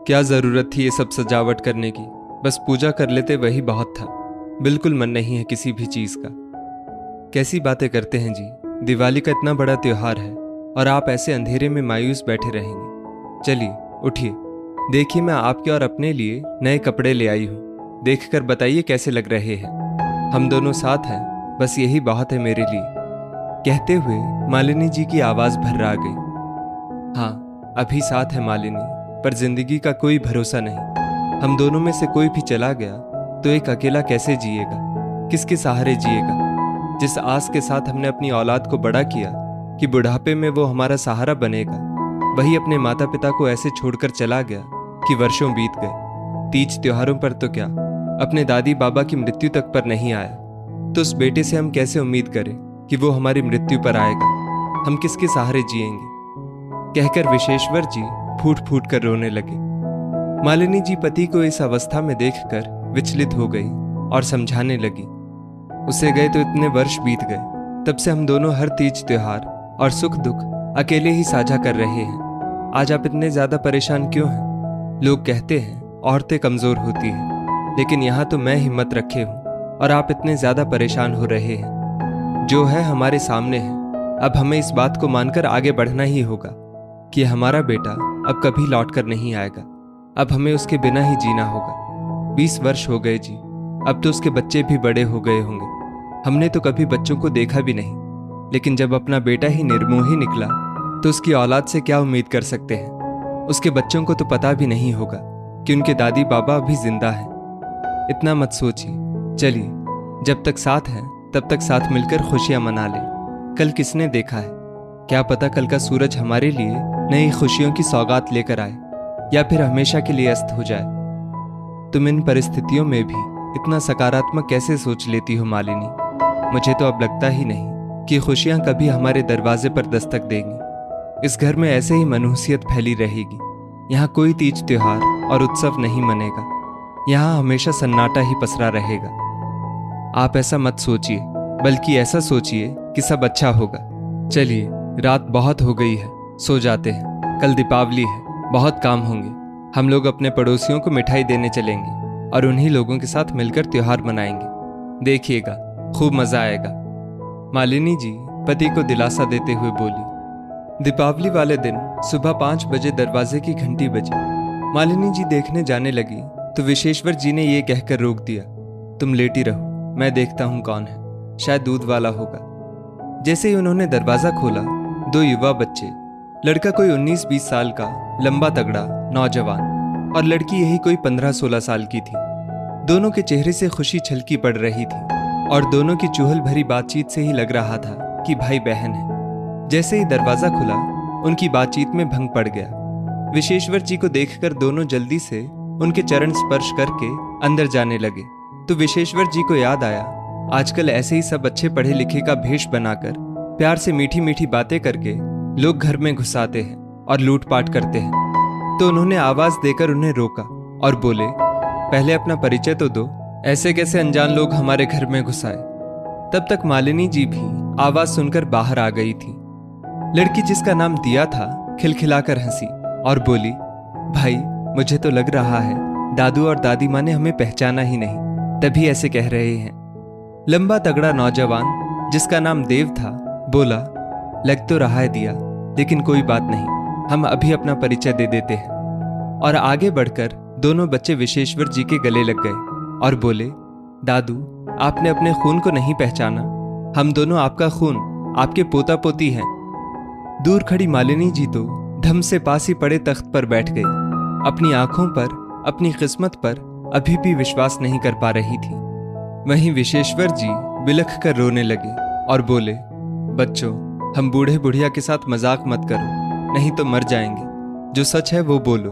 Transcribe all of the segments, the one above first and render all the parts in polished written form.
क्या जरूरत थी ये सब सजावट करने की? बस पूजा कर लेते वही बहुत था। बिल्कुल मन नहीं है किसी भी चीज का। कैसी बातें करते हैं जी। दिवाली का इतना बड़ा त्योहार है और आप ऐसे अंधेरे में मायूस बैठे रहेंगे। चलिए उठिए, देखिए मैं आपके और अपने लिए नए कपड़े ले आई हूँ। देखकर बताइए कैसे लग रहे हैं। हम दोनों साथ हैं, बस यही बहुत है मेरे लिए। कहते हुए मालिनी जी की आवाज भर्रा गई। हाँ, अभी साथ है मालिनी, पर जिंदगी का कोई भरोसा नहीं। हम दोनों में से कोई भी चला गया तो एक अकेला कैसे जिएगा, किसके सहारे जिएगा। जिस आस के साथ हमने अपनी औलाद को बड़ा किया कि बुढ़ापे में वो हमारा सहारा बनेगा, वही अपने माता पिता को ऐसे छोड़कर चला गया कि वर्षों बीत गए। तीज त्योहारों पर तो क्या, अपने दादी बाबा की मृत्यु तक पर नहीं आया, तो उस बेटे से हम कैसे उम्मीद करें कि वो हमारी मृत्यु पर आएगा। हम किसके सहारे जिएंगे। कहकर विशेश्वर जी फूट फूट कर रोने लगे। मालिनी जी पति को इस अवस्था में देखकर विचलित हो गई और समझाने लगी। उसे गए तो इतने वर्ष बीत गए, तब से हम दोनों हर तीज त्योहार और सुख दुख अकेले ही साझा कर रहे हैं। आज आप इतने ज्यादा परेशान क्यों हैं? लोग कहते हैं औरतें कमजोर होती हैं, लेकिन यहाँ तो मैं हिम्मत रखे हूँ और आप इतने ज्यादा परेशान हो रहे हैं। जो है हमारे सामने है, अब हमें इस बात को मानकर आगे बढ़ना ही होगा कि हमारा बेटा अब कभी लौट कर नहीं आएगा। अब हमें उसके बिना ही जीना होगा। 20 वर्ष हो गए जी, अब तो उसके बच्चे भी बड़े हो गए होंगे। हमने तो कभी बच्चों को देखा भी नहीं, लेकिन जब अपना बेटा ही निर्मोही निकला तो उसकी औलाद से क्या उम्मीद कर सकते हैं। उसके बच्चों को तो पता भी नहीं होगा कि उनके दादी बाबा अभी जिंदा हैं। इतना मत सोचिए, चलिए जब तक साथ हैं तब तक साथ मिलकर खुशियां मना लें। कल किसने देखा है, क्या पता कल का सूरज हमारे लिए नई खुशियों की सौगात लेकर आए या फिर हमेशा के लिए अस्त हो जाए। तुम इन परिस्थितियों में भी इतना सकारात्मक कैसे सोच लेती हो मालिनी? मुझे तो अब लगता ही नहीं कि खुशियां कभी हमारे दरवाजे पर दस्तक देंगी। इस घर में ऐसे ही मनहूसियत फैली रहेगी। यहाँ कोई तीज त्योहार और उत्सव नहीं मनेगा। यहाँ हमेशा सन्नाटा ही पसरा रहेगा। आप ऐसा मत सोचिए, बल्कि ऐसा सोचिए कि सब अच्छा होगा। चलिए, रात बहुत हो गई है, सो जाते हैं। कल दीपावली है, बहुत काम होंगे। हम लोग अपने पड़ोसियों को मिठाई देने चलेंगे और उन्हीं लोगों के साथ मिलकर त्योहार मनाएंगे। देखिएगा, खूब मजा आएगा। मालिनी जी पति को दिलासा देते हुए बोली। दीपावली वाले दिन सुबह 5 बजे दरवाजे की घंटी बजी। मालिनी जी देखने जाने लगी तो विशेश्वर जी ने ये कहकर रोक दिया, तुम लेटी रहो, मैं देखता हूं कौन है, शायद दूध वाला होगा। जैसे ही उन्होंने दरवाजा खोला, 2 युवा बच्चे, लड़का कोई 19-20 साल का लंबा तगड़ा नौजवान और लड़की यही कोई 15-16 साल की थी। दोनों के चेहरे से खुशी छलकी पड़ रही थी और दोनों की चुहल भरी बातचीत से ही लग रहा था कि भाई बहन है। जैसे ही दरवाजा खुला, उनकी बातचीत में भंग पड़ गया। विशेश्वर जी को देखकर दोनों जल्दी से उनके चरण स्पर्श करके अंदर जाने लगे तो विशेश्वर जी को याद आया, आजकल ऐसे ही सब अच्छे पढ़े लिखे का भेष बनाकर प्यार से मीठी मीठी बातें करके लोग घर में घुस आते हैं और लूटपाट करते हैं। तो उन्होंने आवाज देकर उन्हें रोका और बोले, पहले अपना परिचय तो दो, ऐसे कैसे अनजान लोग हमारे घर में घुस आए। तब तक मालिनी जी भी आवाज सुनकर बाहर आ गई थी। लड़की जिसका नाम दिया था खिलखिलाकर हंसी और बोली, भाई मुझे तो लग रहा है दादू और दादी माँ ने हमें पहचाना ही नहीं, तभी ऐसे कह रहे हैं। लंबा तगड़ा नौजवान जिसका नाम देव था बोला, लग तो रहा है दिया, लेकिन कोई बात नहीं, हम अभी अपना परिचय दे देते हैं। और आगे बढ़कर दोनों बच्चे विशेश्वर जी के गले लग गए और बोले, दादू आपने अपने खून को नहीं पहचाना, हम दोनों आपका खून, आपके पोता पोती हैं। दूर खड़ी मालिनी जी तो धम से पास ही पड़े तख्त पर बैठ गई। अपनी आंखों पर, अपनी किस्मत पर अभी भी विश्वास नहीं कर पा रही थी। वहीं विशेश्वर जी बिलख कर रोने लगे और बोले, बच्चों हम बूढ़े बुढ़िया के साथ मजाक मत करो, नहीं तो मर जाएंगे। जो सच है वो बोलो,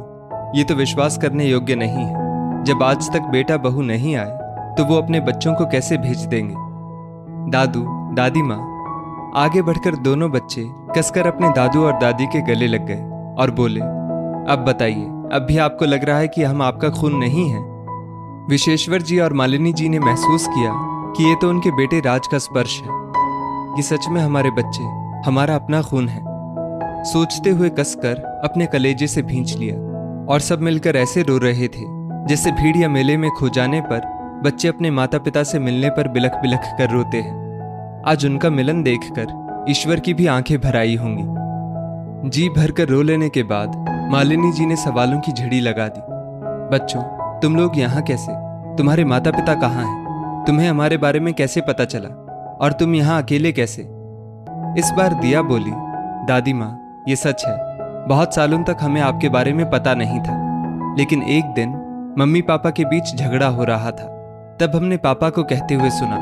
ये तो विश्वास करने योग्य नहीं है। जब आज तक बेटा बहू नहीं आए तो वो अपने बच्चों को कैसे भेज देंगे। दादू दादी माँ। आगे बढ़कर दोनों बच्चे कसकर अपने दादू और दादी के गले लग गए और बोले, अब बताइए, अब भी आपको लग रहा है कि हम आपका खून नहीं है? विशेश्वर जी और मालिनी जी ने महसूस किया कि ये तो उनके बेटे राज का स्पर्श है। ये सच में हमारे बच्चे, हमारा अपना खून है। सोचते हुए कसकर अपने कलेजे से भींच लिया। और सब मिलकर ऐसे रो रहे थे जैसे भीड़ या मेले में खो जाने पर बच्चे अपने माता पिता से मिलने पर बिलख बिलख कर रोते हैं। आज उनका मिलन देखकर ईश्वर की भी आंखें भर आई होंगी। जी भर कर रो लेने के बाद मालिनी जी ने सवालों की झड़ी लगा दी। बच्चों, तुम लोग यहाँ कैसे? तुम्हारे माता पिता कहाँ हैं? तुम्हें हमारे बारे में कैसे पता चला? और तुम यहाँ अकेले कैसे? इस बार दिया बोली, दादी माँ, ये सच है, बहुत सालों तक हमें आपके बारे में पता नहीं था। लेकिन एक दिन मम्मी पापा के बीच झगड़ा हो रहा था। तब हमने पापा को कहते हुए सुना,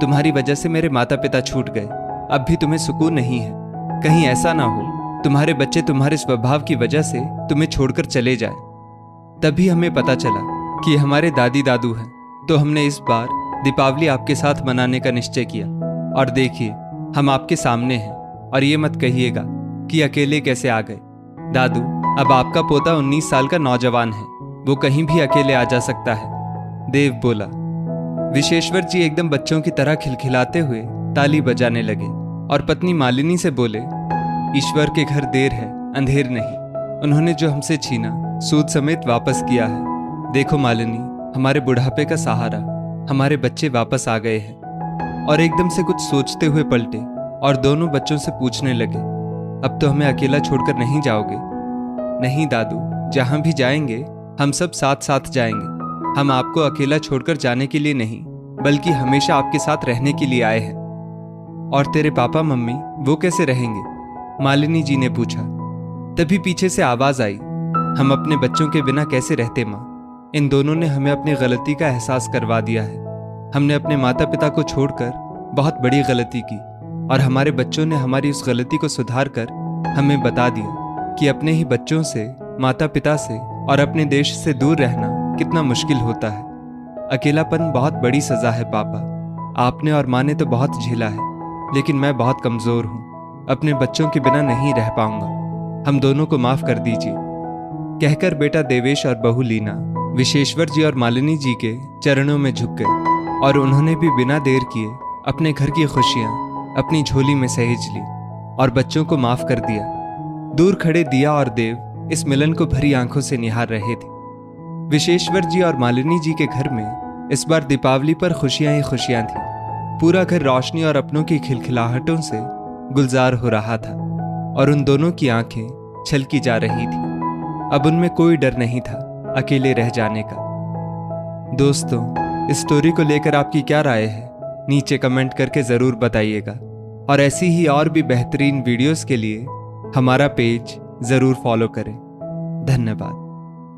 तुम्हारी वजह से मेरे माता पिता छूट गए, अब भी तुम्हें सुकून नहीं है। कहीं ऐसा ना हो तुम्हारे बच्चे तुम्हारे स्वभाव की वजह से तुम्हें छोड़कर चले जाए। तभी हमें पता चला कि हमारे दादी दादू हैं, तो हमने इस बार दीपावली आपके साथ मनाने का निश्चय किया। और देखिए, हम आपके सामने हैं, और ये मत कहिएगा कि अकेले कैसे आ गए। दादू, अब आपका पोता 19 साल का नौजवान है, वो कहीं भी अकेले आ जा सकता है। देव बोला। विशेश्वर जी एकदम बच्चों की तरह खिलखिलाते हुए ताली बजाने लगे और पत्नी मालिनी से बोले, ईश्वर के घर देर है अंधेर नहीं। उन्होंने जो हमसे छीना सूद समेत वापस किया है। देखो मालिनी, हमारे बुढ़ापे का सहारा, हमारे बच्चे वापस आ गए हैं। और एकदम से कुछ सोचते हुए पलटे और दोनों बच्चों से पूछने लगे, अब तो हमें अकेला छोड़कर नहीं जाओगे? नहीं दादू, जहां भी जाएंगे हम सब साथ साथ जाएंगे। हम आपको अकेला छोड़कर जाने के लिए नहीं, बल्कि हमेशा आपके साथ रहने के लिए आए हैं। और तेरे पापा मम्मी, वो कैसे रहेंगे? मालिनी जी ने पूछा। तभी पीछे से आवाज आई, हम अपने बच्चों के बिना कैसे रहते माँ? इन दोनों ने हमें अपनी गलती का एहसास करवा दिया है। हमने अपने माता पिता को छोड़कर बहुत बड़ी गलती की, और हमारे बच्चों ने हमारी उस गलती को सुधार कर हमें बता दिया कि अपने ही बच्चों से, माता पिता से और अपने देश से दूर रहना कितना मुश्किल होता है। अकेलापन बहुत बड़ी सजा है पापा। आपने और माँ ने तो बहुत झेला है, लेकिन मैं बहुत कमजोर हूँ, अपने बच्चों के बिना नहीं रह पाऊंगा। हम दोनों को माफ कर दीजिए। कहकर बेटा देवेश और बहू लीना विशेश्वर जी और मालिनी जी के चरणों में झुक गए, और उन्होंने भी बिना देर किए अपने घर की खुशियां अपनी झोली में सहेज ली और बच्चों को माफ कर दिया। दूर खड़े दिया और देव इस मिलन को भरी आंखों से निहार रहे थे। विशेश्वर जी और मालिनी जी के घर में इस बार दीपावली पर खुशियां ही खुशियां थी। पूरा घर रोशनी और अपनों की खिलखिलाहटों से गुलजार हो रहा था, और उन दोनों की आंखें छलकी जा रही थी। अब उनमें कोई डर नहीं था अकेले रह जाने का। दोस्तों, इस स्टोरी को लेकर आपकी क्या राय है? नीचे कमेंट करके ज़रूर बताइएगा, और ऐसी ही और भी बेहतरीन वीडियोस के लिए हमारा पेज ज़रूर फॉलो करें। धन्यवाद।